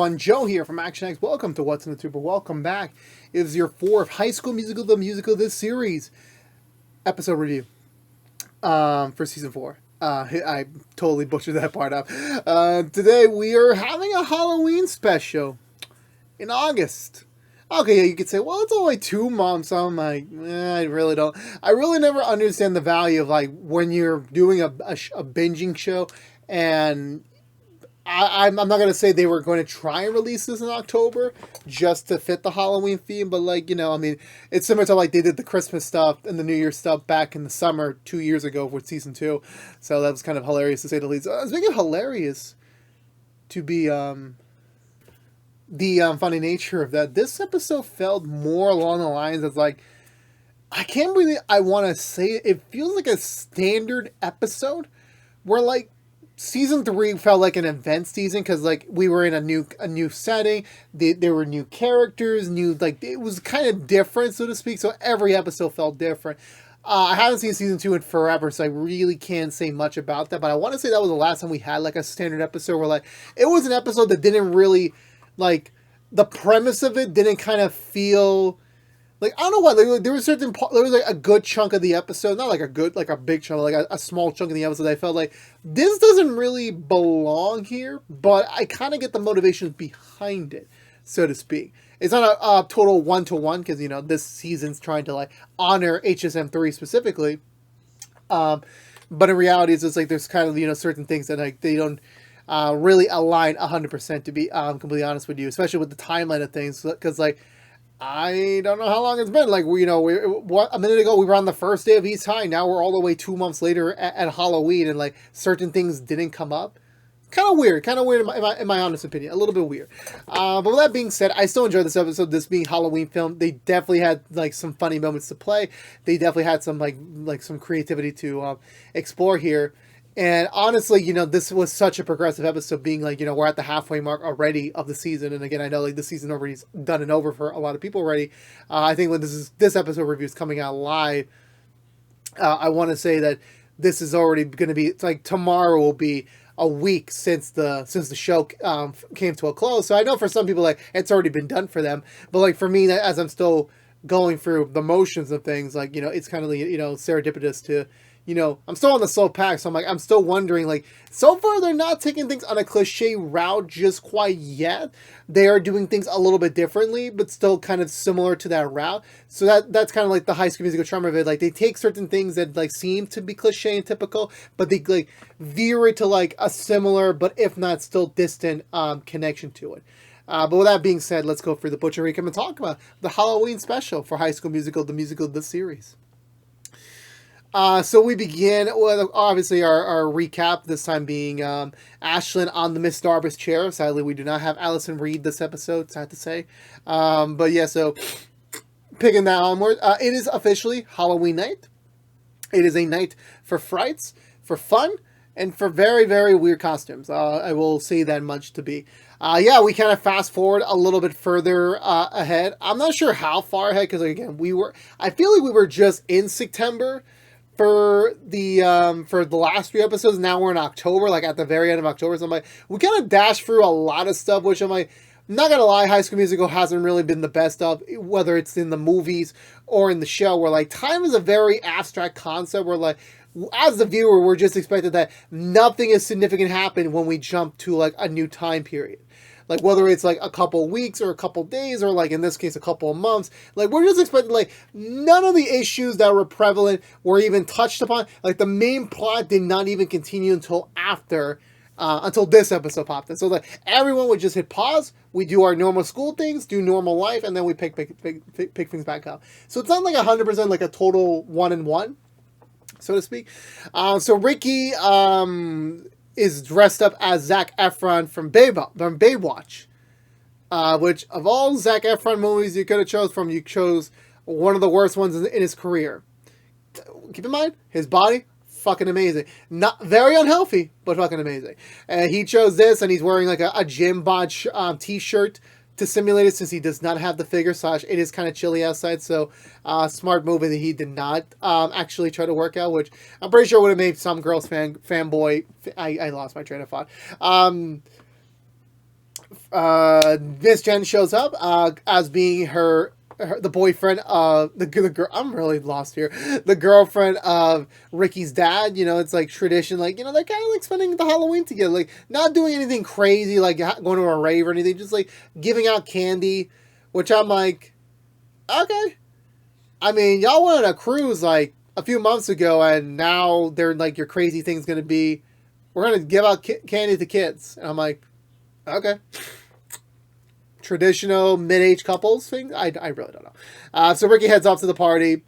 everyone, Joe here from ActionX. Welcome to What's in the Tuber. Welcome back. It is your 4th High School Musical, the musical this series episode review for season 4. I totally butchered that part up. Today we are having a Halloween special in August. Okay, yeah, you could say, well, it's only 2 months. I'm like, I really don't. I really never understand the value of like when you're doing a binging show, and I'm not going to say they were going to try and release this in October just to fit the Halloween theme, but like, you know, I mean, it's similar to like they did the Christmas stuff and the New Year stuff back in the summer 2 years ago with season 2. So that was kind of hilarious to say the least. Speaking of hilarious, to be the funny nature of that, this episode felt more along the lines of like, I can't believe I want to say it. It feels like a standard episode where like, Season 3 felt like an event season because like we were in a new setting. There were new characters, like it was kind of different, so to speak. So every episode felt different. I haven't seen season 2 in forever, so I really can't say much about that. But I want to say that was the last time we had like a standard episode where like it was an episode that didn't really like the premise of it didn't kind of feel. Like, I don't know why, like, there was there was like a good chunk of the episode, not like a big chunk, like a small chunk of the episode that I felt like, this doesn't really belong here, but I kind of get the motivations behind it, so to speak. It's not a total one-to-one, because, you know, this season's trying to, like, honor HSM3 specifically, but in reality, it's just, like, there's kind of, you know, certain things that, like, they don't really align 100%, to be completely honest with you, especially with the timeline of things, because, like, I don't know how long it's been. Like, a minute ago we were on the first day of East High. Now we're all the way 2 months later at Halloween, and like certain things didn't come up. Kind of weird in my honest opinion. A little bit weird. But with that being said, I still enjoyed this episode. This being Halloween film, they definitely had like some funny moments to play. They definitely had some like some creativity to explore here. And honestly, you know, this was such a progressive episode, being like, you know, we're at the halfway mark already of the season. And again, I know like the season already is done and over for a lot of people already. I think when this episode review is coming out live, I want to say that this is already going to be, it's like tomorrow will be a week since the show came to a close. So I know for some people, like, it's already been done for them. But like for me, as I'm still going through the motions of things, like, you know, it's kind of, you know, serendipitous to, you know, I'm still on the slow pack, so I'm still wondering, like, so far they're not taking things on a cliche route just quite yet. They are doing things a little bit differently, but still kind of similar to that route. So that's kind of like the High School Musical charm of it. Like, they take certain things that, like, seem to be cliche and typical, but they, like, veer it to, like, a similar, but if not still distant, connection to it. But with that being said, let's go for the Butcher Recap and talk about the Halloween special for High School Musical, the musical of this series. So we begin with, obviously, our recap, this time being Ashlyn on the Miss Darbus chair. Sadly, we do not have Allison Reed this episode, sad to say. But yeah, so picking that onward, it is officially Halloween night. It is a night for frights, for fun, and for very, very weird costumes. I will say that much to be. Yeah, we kind of fast forward a little bit further ahead. I'm not sure how far ahead, because, like, again, I feel like we were just in September for the last 3 episodes. Now we're in October, like at the very end of October. So I'm like, we kind of dashed through a lot of stuff, which I'm like, I'm not gonna lie, High School Musical hasn't really been the best of, whether it's in the movies or in the show, where like time is a very abstract concept, where like, as the viewer, we're just expected that nothing is significant happen when we jump to like a new time period. Like, whether it's, like, a couple weeks or a couple days or, like, in this case, a couple of months. Like, we're just expecting, like, none of the issues that were prevalent were even touched upon. Like, the main plot did not even continue until this episode popped in. So, like, everyone would just hit pause. We do our normal school things, do normal life, and then we pick things back up. So, it's not, like, 100% like a total 1-in-1, so to speak. So, Ricky, is dressed up as Zac Efron from Baywatch, which of all Zac Efron movies you could have chose from, you chose one of the worst ones in his career. Keep in mind, his body, fucking amazing. Not very unhealthy, but fucking amazing. And he chose this, and he's wearing like a gym botch t-shirt to simulate it, since he does not have the figure. Slash, it is kind of chilly outside, so smart move that he did not actually try to work out, which I'm pretty sure would have made some girls fanboy. I lost my train of thought. Miss Jen shows up as being the boyfriend of the girl. I'm really lost here. The girlfriend of Ricky's dad. You know, it's like tradition. Like, you know, they're kind of like spending the Halloween together. Like, not doing anything crazy, like going to a rave or anything. Just like giving out candy, which I'm like, okay. I mean, y'all went on a cruise like a few months ago, and now they're like, your crazy thing's gonna be, we're gonna give out candy to kids. And I'm like, okay. Traditional mid-age couples thing. I really don't know. So Ricky heads off to the party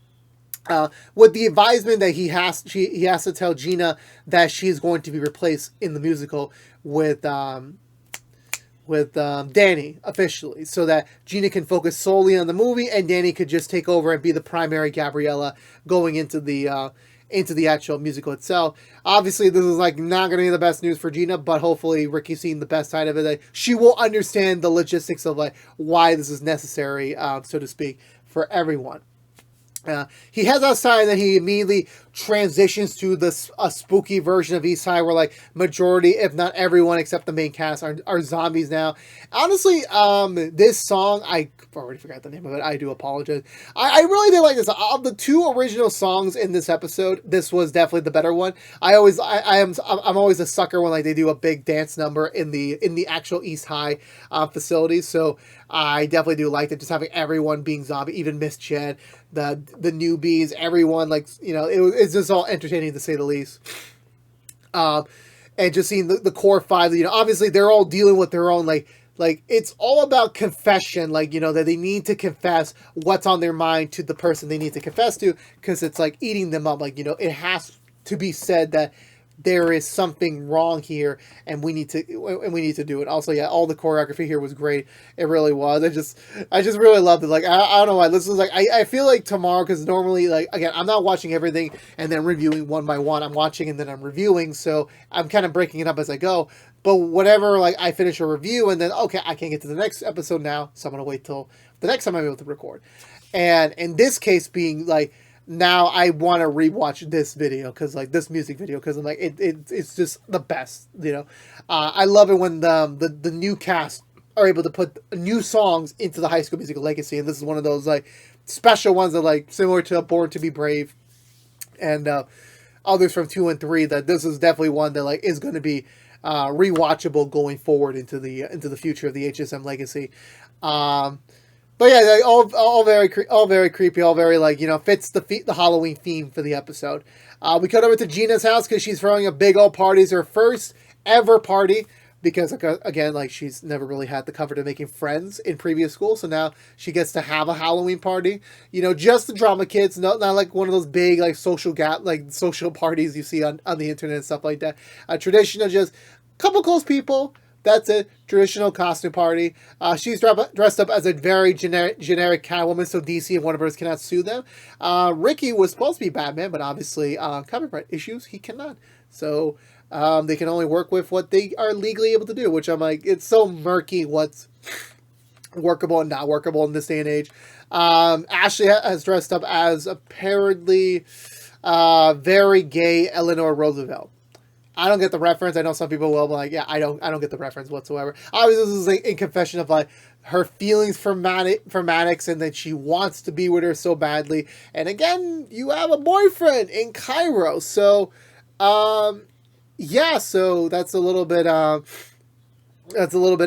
with the advisement that he has to tell Gina that she's going to be replaced in the musical with Danny officially, so that Gina can focus solely on the movie and Danny could just take over and be the primary Gabriella going into the actual musical itself. Obviously, this is like not going to be the best news for Gina, but hopefully Ricky's seen the best side of it. That she will understand the logistics of like why this is necessary, so to speak, for everyone. He heads outside and then he immediately transitions to a spooky version of East High where like majority, if not everyone except the main cast are zombies now. Honestly, this song, I already forgot the name of it. I do apologize. I really did like this. Of the two original songs in this episode, this was definitely the better one. I'm always a sucker when like they do a big dance number in the actual East High facilities. So I definitely do like it. Just having everyone being zombie, even Miss Jen, the newbies, everyone, like, you know, it's just all entertaining to say the least. And just seeing the core five, you know, obviously they're all dealing with their own like it's all about confession, like, you know, that they need to confess what's on their mind to the person they need to confess to, because it's like eating them up. Like, you know, it has to be said that there is something wrong here and we need to do it. Also, yeah, all the choreography here was great. It really was. I just really loved it. Like, I don't know why this was like, I feel like tomorrow, because normally, like, again, I'm not watching everything and then reviewing one by one. I'm watching and then I'm reviewing, so I'm kind of breaking it up as I go. But whatever, like, I finish a review and then, okay, I can't get to the next episode now, so I'm going to wait till the next time I'm able to record. And in this case being, like, now I want to rewatch this video, because, like, this music video, because I'm like, it's just the best, you know. I love it when the new cast are able to put new songs into the High School Musical legacy, and this is one of those, like, special ones that, like, similar to Born to Be Brave and others from 2 and 3, that this is definitely one that, like, is going to be rewatchable going forward into the future of the HSM legacy. But yeah, like, all very creepy, all very, like, you know, fits the Halloween theme for the episode. We cut over to Gina's house because she's throwing a big old party. It's her first ever party, because, again, like, she's never really had the comfort of making friends in previous school, so now she gets to have a Halloween party. You know, just the drama kids, not like one of those big, like, social parties you see on the internet and stuff like that. Traditional, just a couple close people. That's a traditional costume party. She's dressed up as a very generic Catwoman, so DC and Warner Bros. Cannot sue them. Ricky was supposed to be Batman, but obviously, copyright issues, he cannot. So they can only work with what they are legally able to do, which I'm like, it's so murky what's workable and not workable in this day and age. Ashley has dressed up as apparently very gay Eleanor Roosevelt. I don't get the reference. I know some people will, but, like, yeah, I don't get the reference whatsoever. Obviously, this is, like, in confession of, like, her feelings for Maddox, and that she wants to be with her so badly. And again, you have a boyfriend in Cairo, so yeah, so that's a little bit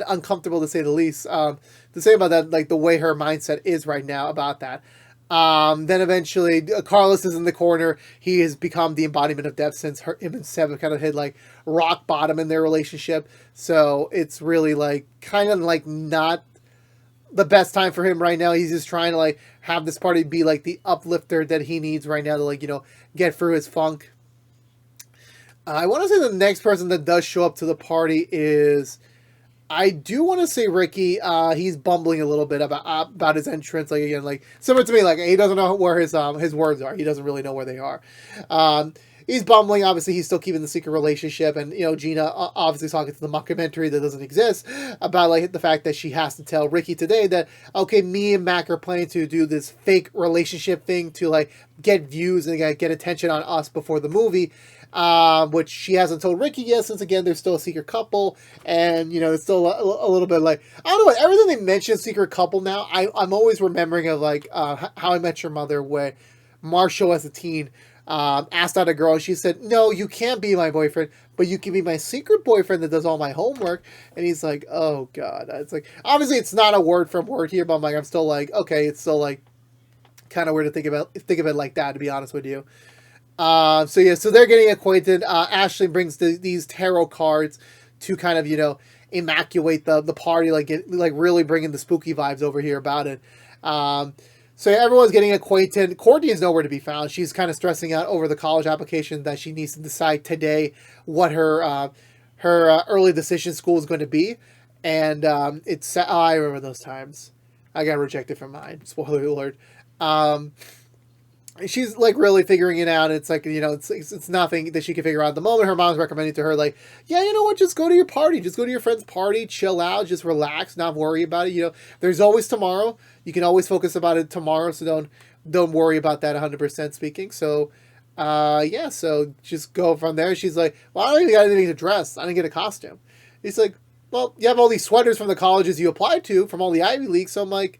uncomfortable to say the least. To say about that, like, the way her mindset is right now about that. Then eventually Carlos is in the corner. He has become the embodiment of death since him and Seb have kind of hit, like, rock bottom in their relationship. So it's really, like, kind of, like, not the best time for him right now. He's just trying to, like, have this party be, like, the uplifter that he needs right now to, like, you know, get through his funk. I want to say the next person that does show up to the party is, I do want to say Ricky. He's bumbling a little bit about his entrance. Like, again, like, similar to me, like, he doesn't know where his words are. He doesn't really know where they are. He's bumbling. Obviously, he's still keeping the secret relationship, and, you know, Gina obviously talking to the mockumentary that doesn't exist about, like, the fact that she has to tell Ricky today that, okay, me and Mac are planning to do this fake relationship thing to, like, get views and get attention on us before the movie. which she hasn't told Ricky yet, since again they're still a secret couple, and it's still a little bit like, I don't know, everything they mention secret couple now, I'm always remembering of like How I Met Your Mother, where Marshall as a teen asked out a girl, and she said, "No, you can't be my boyfriend, but you can be my secret boyfriend that does all my homework." And he's like, "Oh God!" It's like, obviously it's not a word from word here, but I'm still like, okay, it's still like kind of weird to think of it like that, to be honest with you. So they're getting acquainted. Ashley brings these tarot cards to kind of immaculate the party, like really bringing the spooky vibes over here about it. So everyone's getting acquainted. Courtney is nowhere to be found. She's kind of stressing out over the college application that she needs to decide today what her early decision school is going to be. And I remember those times. I got rejected from mine. Spoiler alert. She's like really figuring it out. It's like, it's nothing that she can figure out at the moment. Her mom's recommending to her, like, yeah, you know what, just go to your party, just go to your friend's party, chill out, just relax, not worry about it. There's always tomorrow. You can always focus about it tomorrow, so don't worry about that 100% speaking. So so just go from there. She's like, well, I don't even got anything to dress. I didn't get a costume. He's like, well, you have all these sweaters from the colleges you applied to, from all the Ivy Leagues. So I'm like,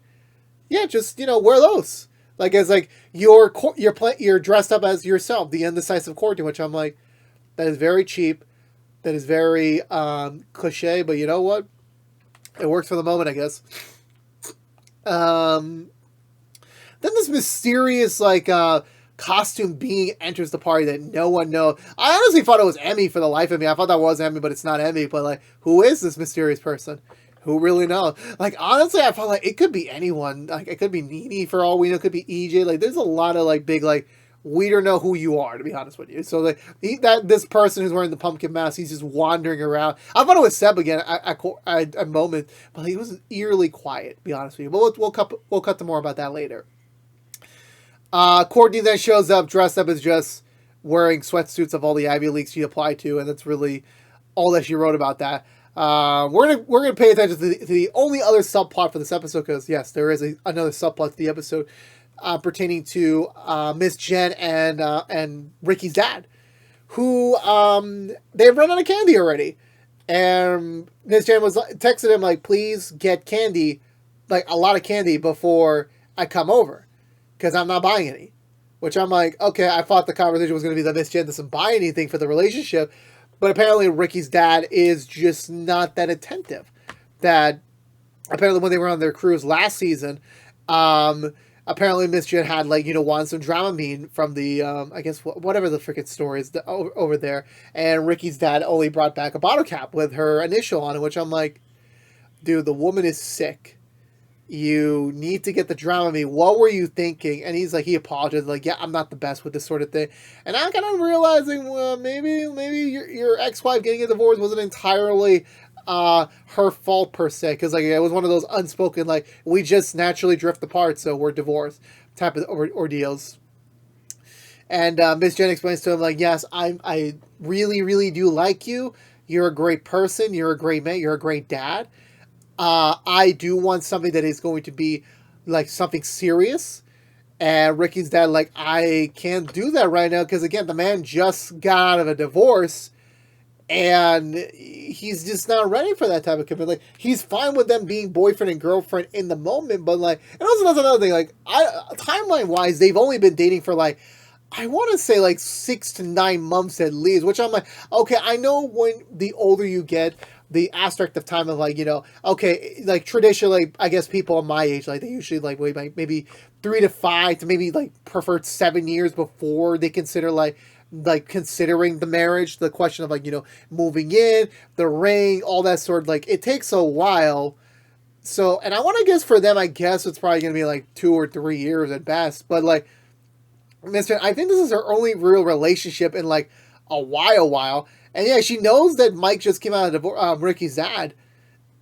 yeah, just wear those. Like, as like you're dressed up as yourself, the indecisive Courtney, which I'm like, that is very cheap, that is very cliche, but you know what? It works for the moment, I guess. Then this mysterious costume being enters the party that no one knows. I honestly thought it was Emmy for the life of me. I thought that was Emmy, but it's not Emmy. But like, who is this mysterious person? Who really knows? Like, honestly, I felt like it could be anyone. Like, it could be Nene for all we know. It could be EJ. Like, there's a lot of like big we don't know who you are, to be honest with you. So like this person who's wearing the pumpkin mask, he's just wandering around. I thought it was Seb again at a moment, but he was eerily quiet, to be honest with you. But we'll cut to more about that later. Courtney then shows up dressed up as just wearing sweatsuits of all the Ivy Leagues she applied to, and that's really all that she wrote about that. We're gonna pay attention to the only other subplot for this episode, because yes, there is another subplot to the episode pertaining to Miss Jen and Ricky's dad, who they've run out of candy already, and Miss Jen was texting him like, please get candy, like a lot of candy before I come over, because I'm not buying any. Which I'm like, okay, I thought the conversation was going to be that Miss Jen doesn't buy anything for the relationship. But apparently Ricky's dad is just not that attentive. That apparently when they were on their cruise last season, apparently Miss Jen had wanted some Dramamine from the, I guess, whatever the freaking store is over there. And Ricky's dad only brought back a bottle cap with her initial on it, which I'm like, dude, the woman is sick. You need to get the Dramamine. What were you thinking? And he apologized, like, yeah, I'm not the best with this sort of thing. And I'm kind of realizing, well, maybe your ex-wife getting a divorce wasn't entirely her fault per se, because it was one of those unspoken, we just naturally drift apart, so we're divorced type of ordeals. And Miss Jen explains to him, yes, I really, really do like you. You're a great person. You're a great man. You're a great dad. I do want something that is going to be something serious. And Ricky's dad, I can't do that right now, because again, the man just got out of a divorce and he's just not ready for that type of commitment. He's fine with them being boyfriend and girlfriend in the moment, but and also that's another thing, timeline wise, they've only been dating for I want to say 6 to 9 months at least, which I'm like, okay, I know when the older you get, the aspect of time of okay, traditionally, I guess people my age, they usually wait maybe 3 to 5 to maybe preferred 7 years before they consider considering the marriage, the question of moving in, the ring, all that sort of it takes a while. So, and I want to guess for them, I guess it's probably going to be 2 or 3 years at best, but Mr. I think this is her only real relationship in a while. And yeah, she knows that Mike just came out of Ricky's dad.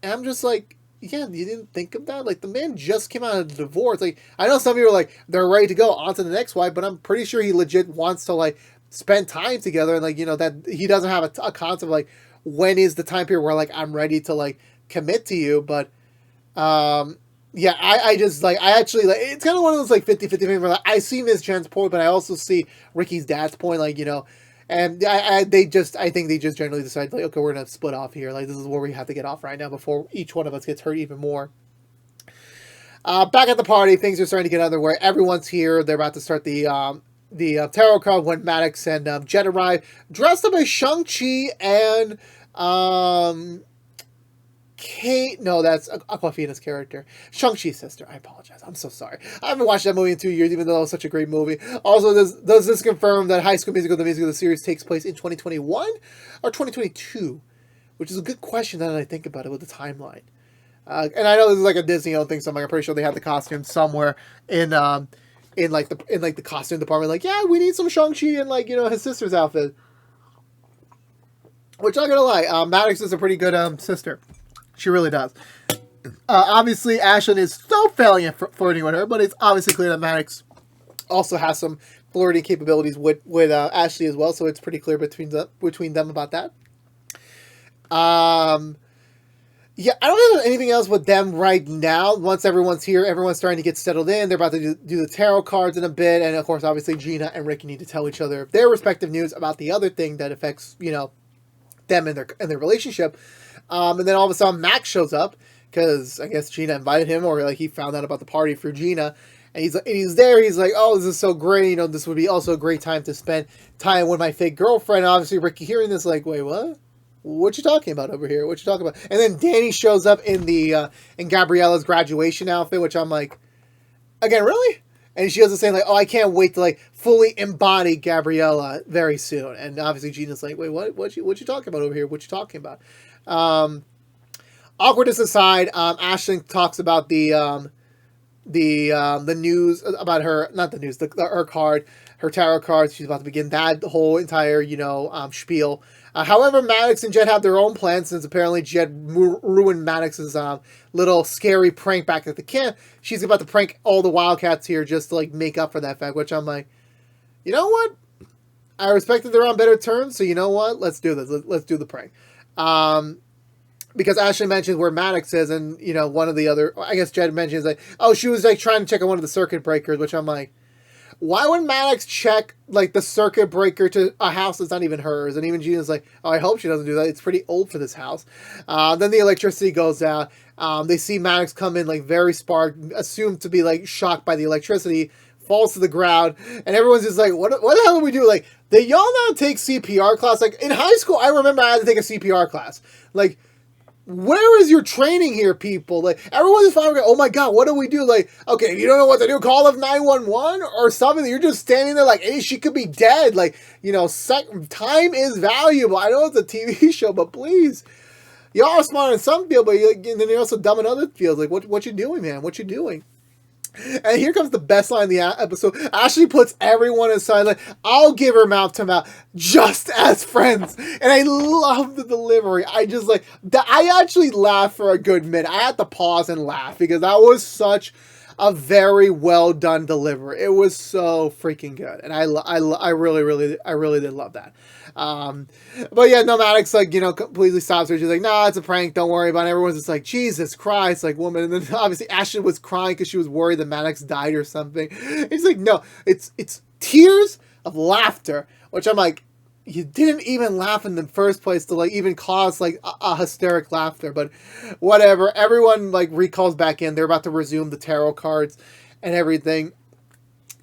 And I'm just yeah, you didn't think of that? The man just came out of the divorce. I know some people are they're ready to go on to the next wife, but I'm pretty sure he legit wants to spend time together. And that he doesn't have a concept of when is the time period where I'm ready to commit to you. But yeah, I just I actually it's kind of one of those 50-50 things where I see Miss Jen's point, but I also see Ricky's dad's point. And I think they just generally decided, like, okay, we're going to split off here. Like, this is where we have to get off right now before each one of us gets hurt even more. Back at the party, things are starting to get underway. Everyone's here. They're about to start the tarot card when Maddox and Jet arrive, dressed up as Shang-Chi and Kate. No, that's Aquafina's character. Shang-Chi's sister. I apologize. I'm so sorry. I haven't watched that movie in 2 years, even though it was such a great movie. Also, does this confirm that High School Musical, the musical, the series, takes place in 2021 or 2022? Which is a good question now that I think about it with the timeline. And I know this is like a Disney owned thing, so I'm pretty sure they have the costume somewhere in the costume department. Like, yeah, we need some Shang-Chi and, like, you know, his sister's outfit. Which, I'm not gonna lie, Maddox is a pretty good sister. She really does. Obviously, Ashlyn is still failing at flirting with her, but it's obviously clear that Maddox also has some flirting capabilities with Ashley as well. So it's pretty clear between them about that. Yeah, I don't have anything else with them right now. Once everyone's here, everyone's starting to get settled in. They're about to do the tarot cards in a bit. And, of course, obviously, Gina and Ricky need to tell each other their respective news about the other thing that affects, you know, them and their relationship. And then all of a sudden, Max shows up because I guess Gina invited him, or, like, he found out about the party through Gina. And he's there. He's like, oh, this is so great. You know, this would be also a great time to spend time with my fake girlfriend. And obviously, Ricky hearing this, like, wait, what? What you talking about over here? What you talking about? And then Danny shows up in in Gabriella's graduation outfit, which I'm like, again, really? And she doesn't say, like, oh, I can't wait to, like, fully embody Gabriella very soon. And obviously Gina's like, wait, what you talking about over here? What you talking about? Awkwardness aside, Ashlyn talks about the news about her, not the news, her card, her tarot cards. She's about to begin that whole entire, you know, spiel. However, Maddox and Jet have their own plans, since apparently Jet ruined Maddox's little scary prank back at the camp. She's about to prank all the Wildcats here just to, like, make up for that fact, which I'm like, you know what? I respect that they're on better terms, so you know what? Let's do this. Let's do the prank. Because Ashley mentions where Maddox is, and, you know, one of the other, I guess Jet mentions, like, oh, she was, like, trying to check on one of the circuit breakers, which I'm like, why would Maddox check, like, the circuit breaker to a house that's not even hers? And even Gina's like, oh, I hope she doesn't do that. It's pretty old for this house. Then the electricity goes out. They see Maddox come in, like, very sparked, assumed to be, like, shocked by the electricity, falls to the ground, and everyone's just like, what the hell do we do? Like, they y'all now take CPR class? Like, in high school, I remember I had to take a CPR class. Like, where is your training here, people? Like, everyone's finally going, oh my god, what do we do? Like, okay, if you don't know what to do, call up 911 or something. You're just standing there like, hey, she could be dead. Like, you know, time is valuable. I know it's a TV show, but please. Y'all are smart in some field, but then you're also dumb in other fields. Like, what you doing, man? What you doing? And here comes the best line of the episode. Ashley puts everyone aside, like, I'll give her mouth to mouth, just as friends. And I love the delivery. I just, like, I actually laughed for a good minute. I had to pause and laugh because that was such a very well done delivery. It was so freaking good. And I really did love that. But yeah, no, Maddox, like, you know, completely stops her. She's like, nah, it's a prank. Don't worry about it. Everyone's just like, Jesus Christ, like, woman. And then obviously Ashley was crying because she was worried that Maddox died or something. And he's like, no, it's tears of laughter, which I'm like, you didn't even laugh in the first place to, like, even cause, like, a hysteric laughter, but whatever. Everyone, like, recalls back in. They're about to resume the tarot cards and everything.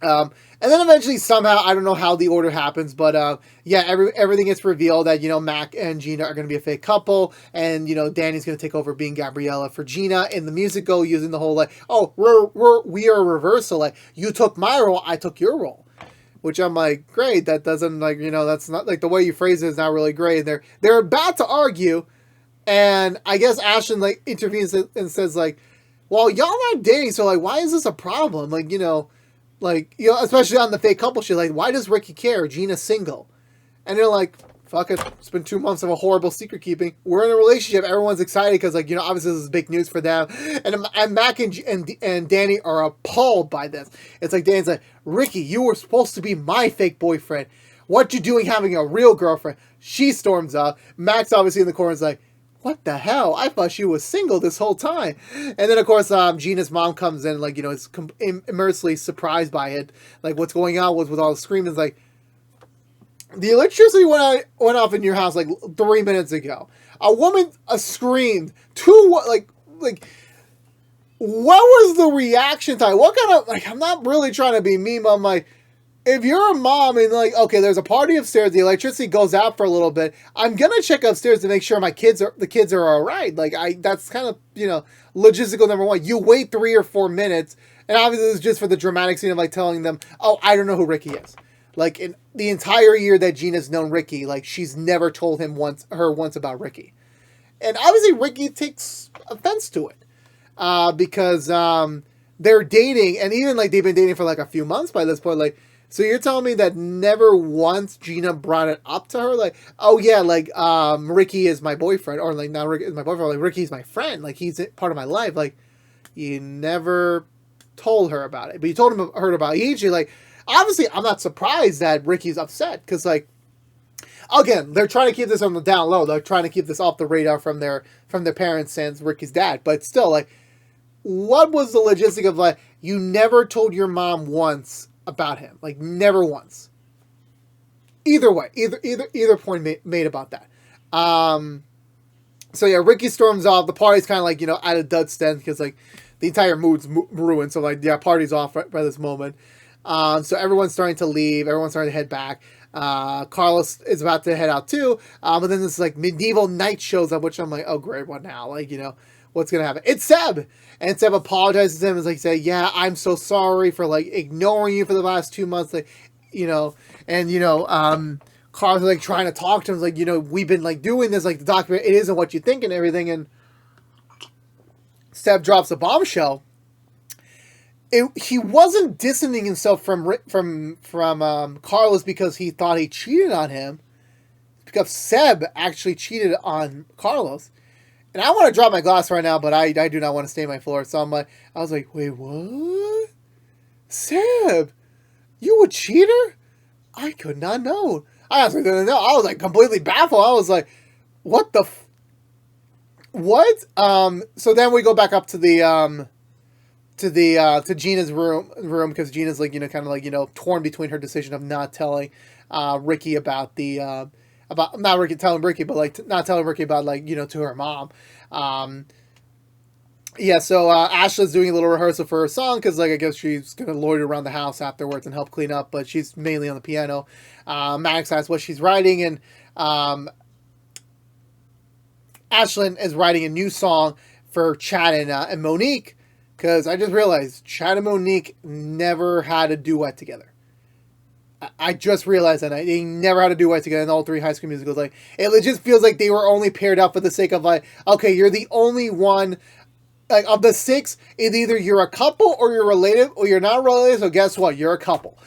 And then eventually, somehow, I don't know how the order happens, but yeah, everything gets revealed that, you know, Mac and Gina are going to be a fake couple, and, you know, Danny's going to take over being Gabriella for Gina in the musical, using the whole, like, oh, we are a reversal, like, you took my role, I took your role. Which I'm like, great, that doesn't, like, you know, that's not, like, the way you phrase it is not really great. And they're about to argue, and I guess Ashton, like, intervenes and says, like, well, y'all not dating, so, like, why is this a problem? Like, you know, especially on the fake couple shit, like, why does Ricky care? Gina's single. And they're like, fuck it, it's been 2 months of a horrible secret keeping. We're in a relationship. Everyone's excited because, like, you know, obviously this is big news for them. And Mac and Danny are appalled by this. It's like, Danny's like, Ricky, you were supposed to be my fake boyfriend. What you doing having a real girlfriend? She storms up. Mac's obviously in the corner is like, what the hell? I thought she was single this whole time. And then, of course, Gina's mom comes in, like, you know, is immersely surprised by it. Like, what's going on with all the screaming. It's like, The electricity went off in your house like 3 minutes ago. A woman screamed. Like what was the reaction time? What kind of, like, I'm not really trying to be mean, but I'm like, if you're a mom and like, okay, there's a party upstairs, the electricity goes out for a little bit, I'm gonna check upstairs to make sure the kids are all right. Like, that's kind of, logistical number one. You wait 3 or 4 minutes, and obviously this is just for the dramatic scene of like telling them, oh, I don't know who Ricky is. Like, in the entire year that Gina's known Ricky, like, she's never told once about Ricky. And obviously Ricky takes offense to it. Because they're dating, and even like they've been dating for like a few months by this point. Like, so you're telling me that never once Gina brought it up to her, like, oh yeah, like Ricky is my boyfriend, or like, not Ricky is my boyfriend, like Ricky's my friend, like he's part of my life. Like, you never told her about it, but you told her about EJ. Like, obviously, I'm not surprised that Ricky's upset because, like, again, they're trying to keep this on the down low. They're trying to keep this off the radar from their parents since Ricky's dad, but still, like, what was the logistic of, like, you never told your mom once about him? Like, never once. Either way, either point made about that. So yeah, Ricky storms off. The party's kind of like, at a dud stand because, like, the entire mood's ruined. So, like, yeah, party's off right by this moment. So everyone's starting to leave. Everyone's starting to head back. Carlos is about to head out too. But then this, like, medieval knight shows up, which I'm like, oh great, what now? Like, what's gonna happen? It's Seb, and Seb apologizes to him and like say, yeah, I'm so sorry for like ignoring you for the last 2 months, like, Carlos is like trying to talk to him, like, we've been like doing this, like the document, it isn't what you think and everything, and Seb drops a bombshell. He wasn't distancing himself from Carlos because he thought he cheated on him, because Seb actually cheated on Carlos. And I want to drop my glass right now, but I do not want to stay on my floor. So I was like, wait, what? Seb, you a cheater? I could not know. I honestly didn't know. I was like completely baffled. I was like, what the what? So then we go back up to the to Gina's room because Gina's like, kind of like, torn between her decision of not telling Ricky about the about not Ricky telling Ricky, but like not telling Ricky about, like, to her mom. Yeah, so Ashley's doing a little rehearsal for her song because, like, I guess she's gonna loiter around the house afterwards and help clean up, but she's mainly on the piano. Max asks what she's writing, and Ashlyn is writing a new song for Chad and Monique, because I just realized Chad and Monique never had a duet together. I just realized that they never had a duet together in all 3 High School Musicals. Like, it just feels like they were only paired up for the sake of, like, okay, you're the only one, like, of the 6, either you're a couple or you're related or you're not related, so guess what? You're a couple.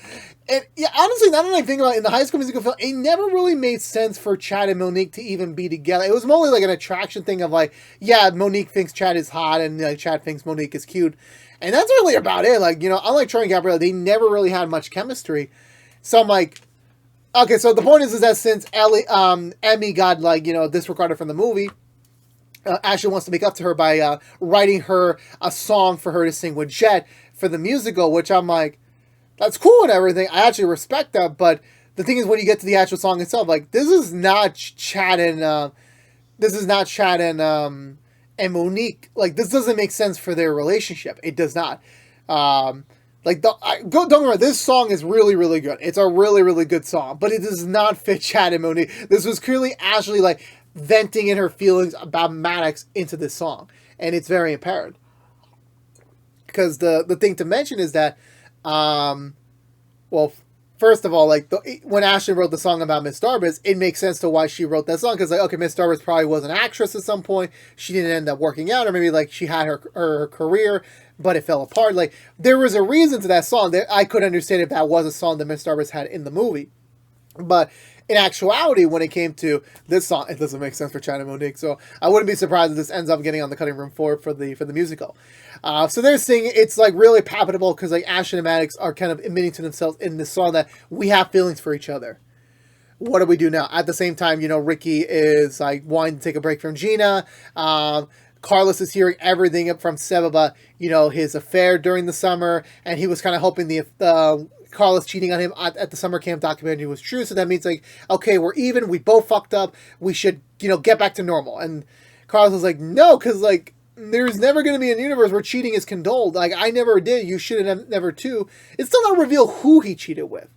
And yeah, honestly, now that I think about it, in the High School Musical film, it never really made sense for Chad and Monique to even be together. It was mostly like an attraction thing of, like, yeah, Monique thinks Chad is hot and, like, Chad thinks Monique is cute. And that's really about it. Like, unlike Troy and Gabrielle, they never really had much chemistry. So I'm like, okay, so the point is that since Emmy got, like, disregarded from the movie, Ashley wants to make up to her by writing her a song for her to sing with Jet for the musical, which I'm like, that's cool and everything. I actually respect that, but the thing is, when you get to the actual song itself, like, this is not Chad and Monique. Like, this doesn't make sense for their relationship. It does not. Don't get me wrong, this song is really, really good. It's a really, really good song, but it does not fit Chad and Monique. This was clearly Ashley, like, venting in her feelings about Maddox into this song, and it's very apparent. Because the thing to mention is that, first of all, like, when Ashley wrote the song about Miss Darbus, it makes sense to why she wrote that song, because, like, okay, Miss Darbus probably was an actress at some point, she didn't end up working out, or maybe, like, she had her career, but it fell apart. Like, there was a reason to that song. I could understand if that was a song that Miss Darbus had in the movie. But in actuality, when it came to this song, it doesn't make sense for Chad and Monique. So I wouldn't be surprised if this ends up getting on the cutting room floor for the musical. So they're singing. It's, like, really palpable because, like, Ashley and Maddox are kind of admitting to themselves in this song that we have feelings for each other. What do we do now? At the same time, Ricky is, like, wanting to take a break from Gina. Carlos is hearing everything from Seb about, his affair during the summer, and he was kind of hoping Carlos cheating on him at the summer camp documentary was true. So that means like, okay, we're even. We both fucked up. We should, get back to normal. And Carlos was like, no, because like there's never going to be a universe where cheating is condoled. Like I never did. You should have never too. It's still not revealed who he cheated with.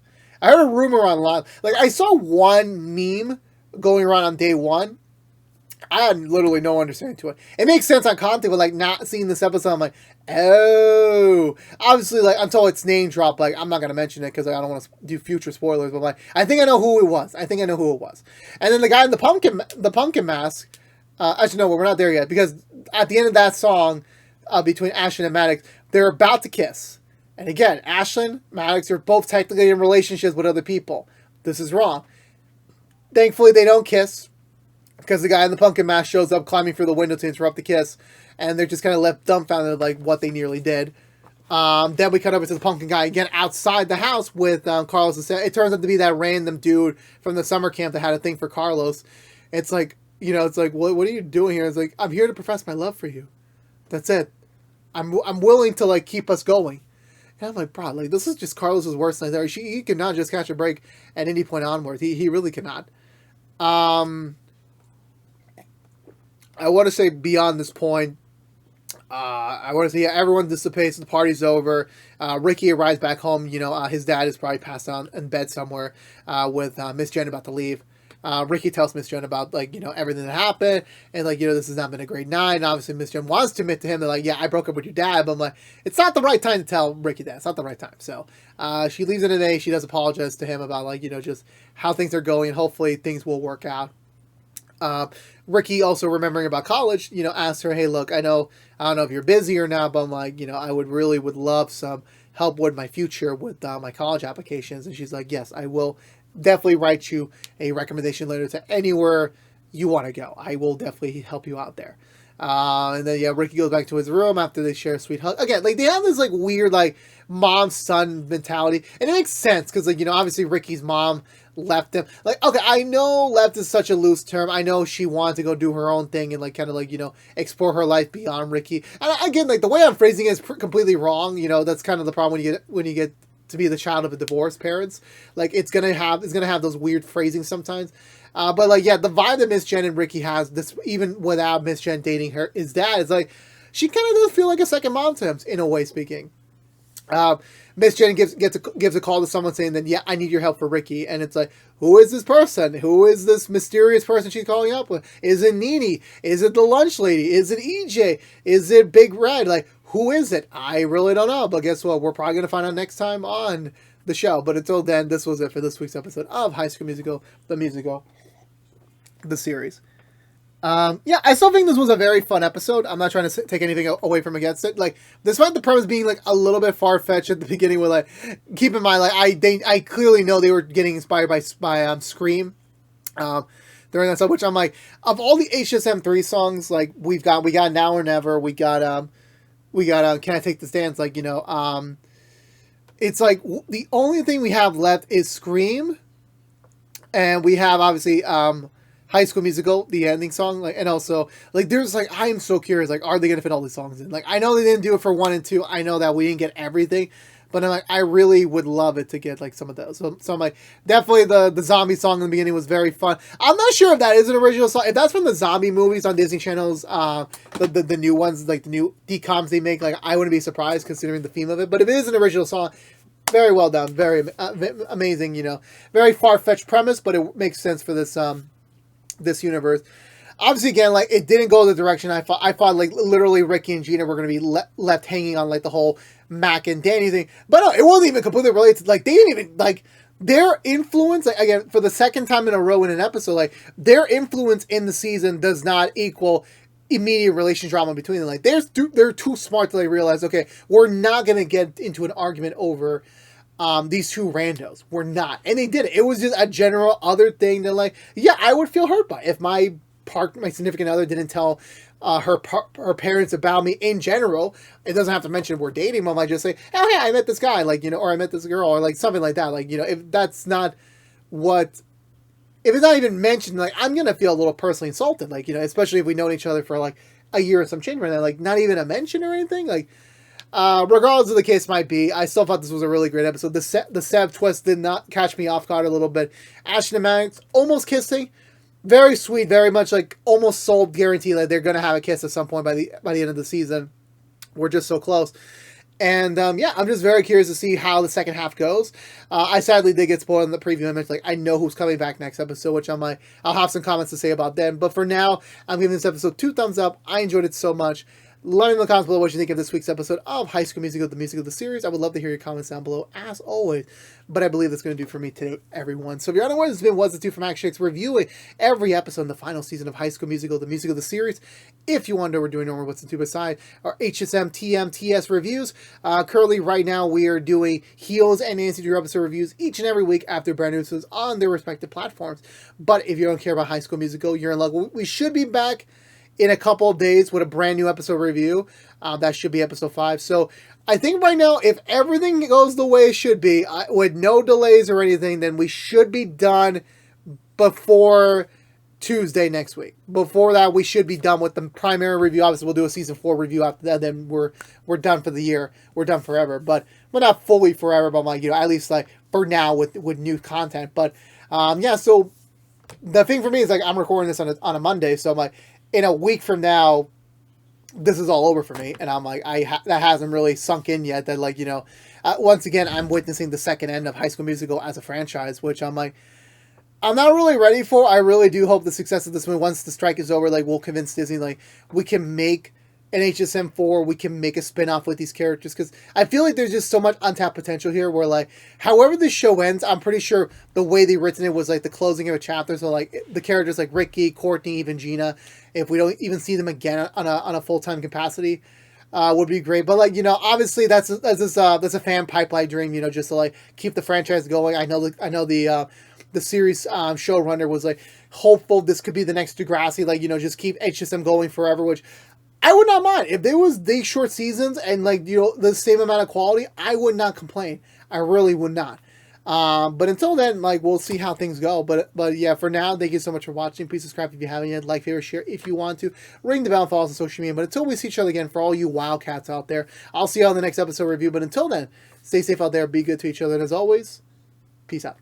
I heard a rumor online. Like I saw one meme going around on day one. I had literally no understanding to it. It makes sense on content, but like not seeing this episode, I'm like, oh, obviously, like until its name dropped, like I'm not gonna mention it because I don't want to do future spoilers. But like, I think I know who it was. And then the guy in the pumpkin mask. Actually, no, we're not there yet because at the end of that song, between Ashlyn and Maddox, they're about to kiss. And again, Ashlyn, Maddox are both technically in relationships with other people. This is wrong. Thankfully, they don't kiss. Because the guy in the pumpkin mask shows up climbing through the window to interrupt the kiss. And they're just kind of left dumbfounded like what they nearly did. Then we cut over to the pumpkin guy again outside the house with Carlos. It turns out to be that random dude from the summer camp that had a thing for Carlos. It's like, what are you doing here? It's like, I'm here to profess my love for you. That's it. I'm willing to like keep us going. And I'm like, bro, like this is just Carlos's worst nightmare. He cannot just catch a break at any point onwards. He really cannot. I want to say beyond this point, I want to say everyone dissipates, the party's over. Ricky arrives back home. His dad is probably passed out in bed somewhere with Miss Jen about to leave. Ricky tells Miss Jen about everything that happened and this has not been a great night. And obviously Miss Jen wants to admit to him that like, yeah, I broke up with your dad, but I'm like, it's not the right time to tell Ricky that. It's not the right time. So she leaves it today. She does apologize to him about just how things are going. Hopefully things will work out. Ricky also remembering about college, asks her, hey, look, I don't know if you're busy or not, but I'm like, I would love some help with my future with my college applications. And she's like, yes, I will definitely write you a recommendation letter to anywhere you want to go. I will definitely help you out there. And then, Ricky goes back to his room after they share a sweet hug. Again, like, they have this, like, weird, like, mom-son mentality. And it makes sense, because, like, obviously Ricky's mom left him. Like, okay, I know left is such a loose term. I know she wanted to go do her own thing and, like, kind of, like, explore her life beyond Ricky. And, again, like, the way I'm phrasing it is completely wrong. That's kind of the problem when you get to be the child of a divorced parents. Like, it's gonna have those weird phrasing sometimes. But like, yeah, the vibe that Miss Jen and Ricky has, this even without Miss Jen dating his dad, is like she kind of does feel like a second mom to him in a way speaking. Miss Jen gives a call to someone saying that, yeah, I need your help for Ricky, and it's like, who is this person? Who is this mysterious person she's calling up with? Is it Nene? Is it the lunch lady? Is it EJ? Is it Big Red? Like, who is it? I really don't know, but guess what? We're probably gonna find out next time on the show. But until then, this was it for this week's episode of High School Musical, the musical, the series. I still think this was a very fun episode. I'm not trying to take anything away from against it. Like, despite the premise being like a little bit far fetched at the beginning, with like, keep in mind, like I clearly know they were getting inspired by Scream, during that stuff. Which I'm like, of all the HSM3 songs, like we got Now or Never, we got Can I Take This Dance? Like, it's like the only thing we have left is Scream, and we have obviously High School Musical, the ending song, like, and also like there's like, I am so curious, like, are they gonna fit all these songs in? Like, I know they didn't do it for 1 and 2. I know that we didn't get everything, but I'm like, I really would love it to get like some of those. So I'm like, definitely the zombie song in the beginning was very fun. I'm not sure if that is an original song. If that's from the zombie movies on Disney Channel's, the new ones, like the new DComs they make, like I wouldn't be surprised considering the theme of it. But if it is an original song, very well done, very amazing. Very far-fetched premise, but it makes sense for this universe. Obviously, again, like, it didn't go the direction I thought like literally Ricky and Gina were going to be left hanging on like the whole Mac and Danny thing. But no, it wasn't even completely related. Like, they didn't even, like, their influence, like, again, for the second time in a row in an episode, like, their influence in the season does not equal immediate relation drama between them. Like, they're too smart to like realize, okay, we're not going to get into an argument over these two randos. We're not. And they did it. It was just a general other thing that, like, yeah, I would feel hurt by if my significant other didn't tell her parents about me in general. It doesn't have to mention we're dating. Mom might just say, oh, yeah, I met this guy, like, or I met this girl, or like something like that. Like, if that's not what, if it's not even mentioned, like, I'm going to feel a little personally insulted, like, especially if we've known each other for like a year or some change, and like not even a mention or anything. Like, Regardless of the case might be, I still thought this was a really great episode. The Seb twist did not catch me off guard a little bit. Ashton and Maddox almost kissing. Very sweet, very much like almost sold, guarantee that they're going to have a kiss at some point by the end of the season. We're just so close. And yeah, I'm just very curious to see how the second half goes. I sadly did get spoiled in the preview image. Like, I know who's coming back next episode, which I'm like, I'll have some comments to say about them. But for now, I'm giving this episode 2 thumbs up. I enjoyed it so much. Let me know in the comments below what you think of this week's episode of High School Musical, the music of the series. I would love to hear your comments down below, as always. But I believe that's going to do for me today, everyone. So if you're unaware, this has been What's It Do from ActionX, reviewing every episode in the final season of High School Musical, the music of the series. If you wonder, we're doing more What's It Do beside our HSMTMTS reviews. Currently, right now, we are doing Heels and Nancy Drew episode reviews each and every week after brand new episodes on their respective platforms. But if you don't care about High School Musical, you're in luck. We should be back in a couple of days with a brand new episode review. That should be episode 5. So I think right now, if everything goes the way it should be, with no delays or anything, then we should be done before Tuesday next week. Before that, we should be done with the primary review. Obviously, we'll do a season 4 review after that. Then we're done for the year. We're done forever. But we're not fully forever, but like, at least like for now with new content. But yeah, so the thing for me is like I'm recording this on a Monday, so I'm like, in a week from now, this is all over for me. And I'm like, that hasn't really sunk in yet. That like, once again, I'm witnessing the second end of High School Musical as a franchise, which I'm like, I'm not really ready for. I really do hope the success of this movie, once the strike is over, like, will convince Disney, like, we can make an HSM4, we can make a spin-off with these characters, because I feel like there's just so much untapped potential here where, like, however this show ends, I'm pretty sure the way they written it was, like, the closing of a chapter, so, like, the characters like Ricky, Courtney, even Gina, if we don't even see them again on a full-time capacity, would be great. But, like, obviously that's a fan pipeline dream, just to, like, keep the franchise going. I know the series showrunner was, like, hopeful this could be the next Degrassi, like, just keep HSM going forever, which I would not mind. If there was these short seasons and, like, the same amount of quality, I would not complain. I really would not. But until then, like, we'll see how things go. But yeah, for now, thank you so much for watching. Please subscribe if you haven't yet. Like, favorite, share if you want to. Ring the bell and follow us on social media. But until we see each other again, for all you Wildcats out there, I'll see you on the next episode review. But until then, stay safe out there. Be good to each other. And as always, peace out.